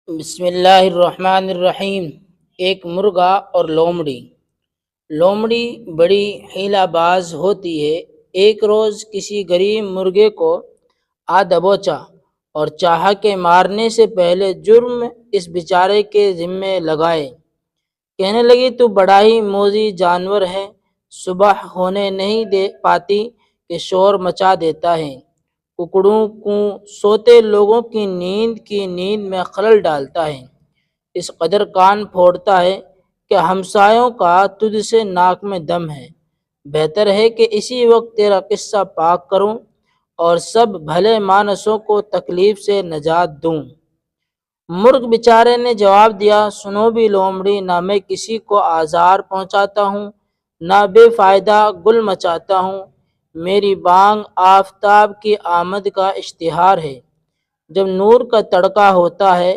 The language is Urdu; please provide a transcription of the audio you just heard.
بسم اللہ الرحمن الرحیم۔ ایک مرغا اور لومڑی۔ لومڑی بڑی حیلہ باز ہوتی ہے۔ ایک روز کسی غریب مرغے کو آ دبوچا اور چاہا کہ مارنے سے پہلے جرم اس بیچارے کے ذمے لگائے۔ کہنے لگی، تو بڑا ہی موذی جانور ہے، صبح ہونے نہیں دے پاتی کہ شور مچا دیتا ہے، ککڑوں کو سوتے لوگوں کی نیند میں خلل ڈالتا ہے، اس قدر کان پھوڑتا ہے کہ ہمسایوں کا تجھ سے ناک میں دم ہے۔ بہتر ہے کہ اسی وقت تیرا قصہ پاک کروں اور سب بھلے مانسوں کو تکلیف سے نجات دوں۔ مرغ بیچارے نے جواب دیا، سنو بھی لومڑی، نہ میں کسی کو آزار پہنچاتا ہوں، نہ بے فائدہ گل مچاتا ہوں۔ میری بانگ آفتاب کی آمد کا اشتہار ہے۔ جب نور کا تڑکا ہوتا ہے